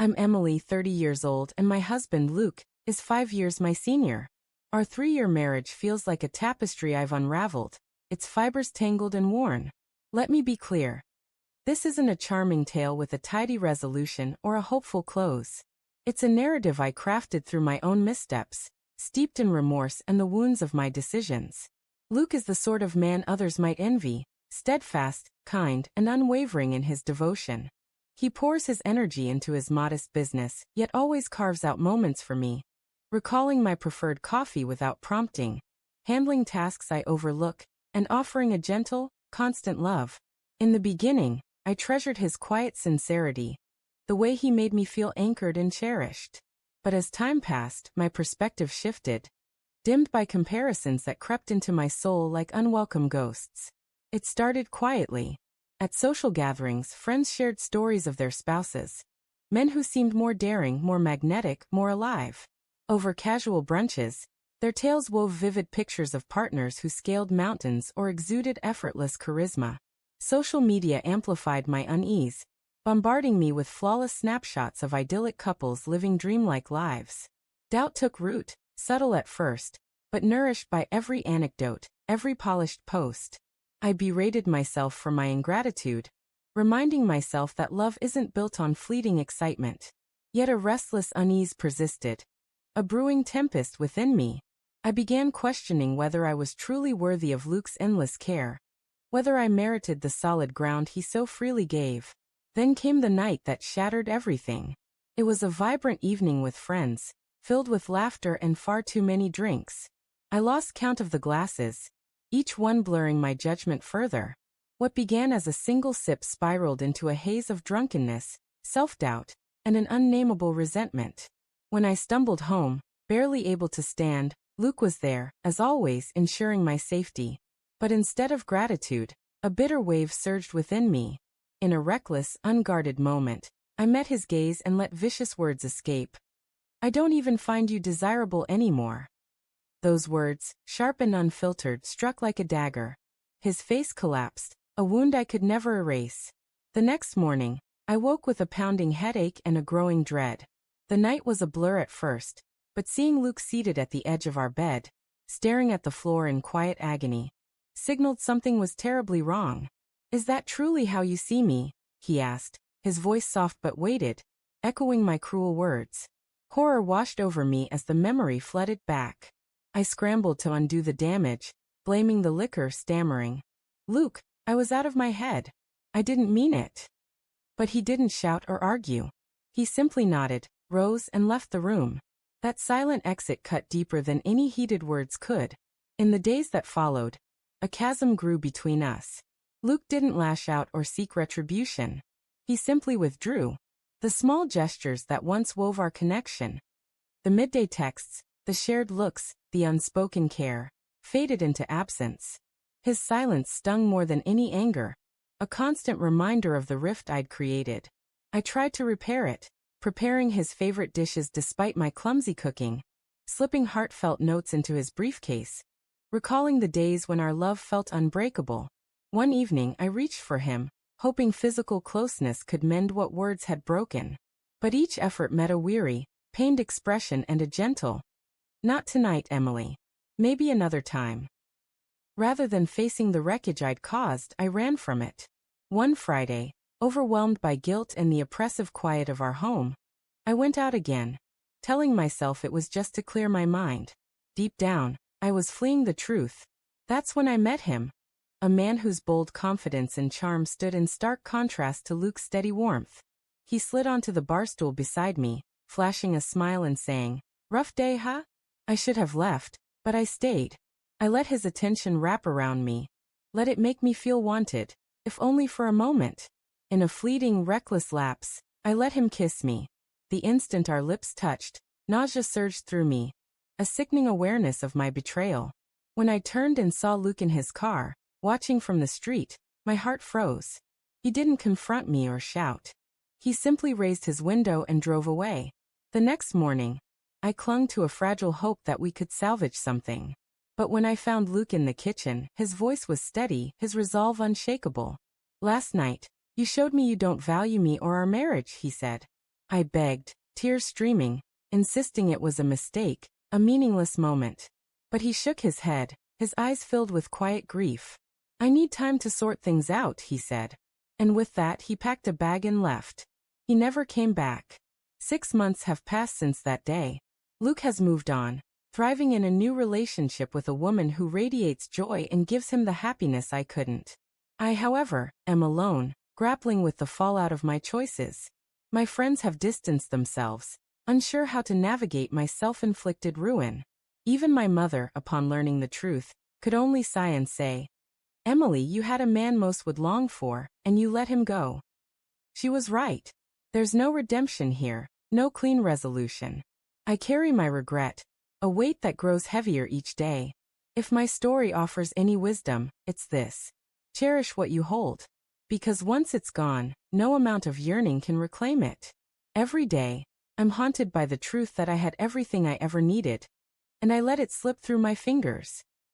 I'm Emily, 30 years old, and my husband, Luke, is 5 years my senior. Our 3-year marriage feels like a tapestry I've unraveled, its fibers tangled and worn. Let me be clear. This isn't a charming tale with a tidy resolution or a hopeful close. It's a narrative I crafted through my own missteps, steeped in remorse and the wounds of my decisions. Luke is the sort of man others might envy, steadfast, kind, and unwavering in his devotion. He pours his energy into his modest business, yet always carves out moments for me. Recalling my preferred coffee without prompting, handling tasks I overlook, and offering a gentle, constant love. In the beginning, I treasured his quiet sincerity, the way he made me feel anchored and cherished. But as time passed, my perspective shifted, dimmed by comparisons that crept into my soul like unwelcome ghosts. It started quietly. At social gatherings, friends shared stories of their spouses. Men who seemed more daring, more magnetic, more alive. Over casual brunches, their tales wove vivid pictures of partners who scaled mountains or exuded effortless charisma. Social media amplified my unease, bombarding me with flawless snapshots of idyllic couples living dreamlike lives. Doubt took root, subtle at first, but nourished by every anecdote, every polished post. I berated myself for my ingratitude, reminding myself that love isn't built on fleeting excitement. Yet a restless unease persisted, a brewing tempest within me. I began questioning whether I was truly worthy of Luke's endless care, whether I merited the solid ground he so freely gave. Then came the night that shattered everything. It was a vibrant evening with friends, filled with laughter and far too many drinks. I lost count of the glasses, each one blurring my judgment further. What began as a single sip spiraled into a haze of drunkenness, self-doubt, and an unnameable resentment. When I stumbled home, barely able to stand, Luke was there, as always, ensuring my safety. But instead of gratitude, a bitter wave surged within me. In a reckless, unguarded moment, I met his gaze and let vicious words escape. "I don't even find you desirable anymore." Those words, sharp and unfiltered, struck like a dagger. His face collapsed, a wound I could never erase. The next morning, I woke with a pounding headache and a growing dread. The night was a blur at first, but seeing Luke seated at the edge of our bed, staring at the floor in quiet agony, signaled something was terribly wrong. "Is that truly how you see me?" he asked, his voice soft but weighted, echoing my cruel words. Horror washed over me as the memory flooded back. I scrambled to undo the damage, blaming the liquor, stammering, "Luke, I was out of my head. I didn't mean it." But he didn't shout or argue. He simply nodded, rose, and left the room. That silent exit cut deeper than any heated words could. In the days that followed, a chasm grew between us. Luke didn't lash out or seek retribution. He simply withdrew. The small gestures that once wove our connection, the midday texts, the shared looks, the unspoken care, faded into absence. His silence stung more than any anger, a constant reminder of the rift I'd created. I tried to repair it, preparing his favorite dishes despite my clumsy cooking, slipping heartfelt notes into his briefcase, recalling the days when our love felt unbreakable. One evening I reached for him, hoping physical closeness could mend what words had broken. But each effort met a weary, pained expression and a gentle, "Not tonight, Emily. Maybe another time." Rather than facing the wreckage I'd caused, I ran from it. One Friday, overwhelmed by guilt and the oppressive quiet of our home, I went out again, telling myself it was just to clear my mind. Deep down, I was fleeing the truth. That's when I met him. A man whose bold confidence and charm stood in stark contrast to Luke's steady warmth. He slid onto the barstool beside me, flashing a smile and saying, "Rough day, huh?" I should have left, but I stayed. I let his attention wrap around me, let it make me feel wanted, if only for a moment. In a fleeting, reckless lapse, I let him kiss me. The instant our lips touched, nausea surged through me, a sickening awareness of my betrayal. When I turned and saw Luke in his car, watching from the street, my heart froze. He didn't confront me or shout. He simply raised his window and drove away. The next morning, I clung to a fragile hope that we could salvage something. But when I found Luke in the kitchen, his voice was steady, his resolve unshakable. "Last night, you showed me you don't value me or our marriage," he said. I begged, tears streaming, insisting it was a mistake, a meaningless moment. But he shook his head, his eyes filled with quiet grief. I need time to sort things out, he said. And with that he packed a bag and left. He never came back. 6 months have passed since that day. Luke has moved on, thriving in a new relationship with a woman who radiates joy and gives him the happiness I couldn't. I, however, am alone, grappling with the fallout of my choices. My friends have distanced themselves, unsure how to navigate my self-inflicted ruin. Even my mother, upon learning the truth, could only sigh and say, "Emily, you had a man most would long for, and you let him go." She was right. There's no redemption here, no clean resolution. I carry my regret, a weight that grows heavier each day. If my story offers any wisdom, it's this. Cherish what you hold. Because once it's gone, no amount of yearning can reclaim it. Every day, I'm haunted by the truth that I had everything I ever needed, and I let it slip through my fingers.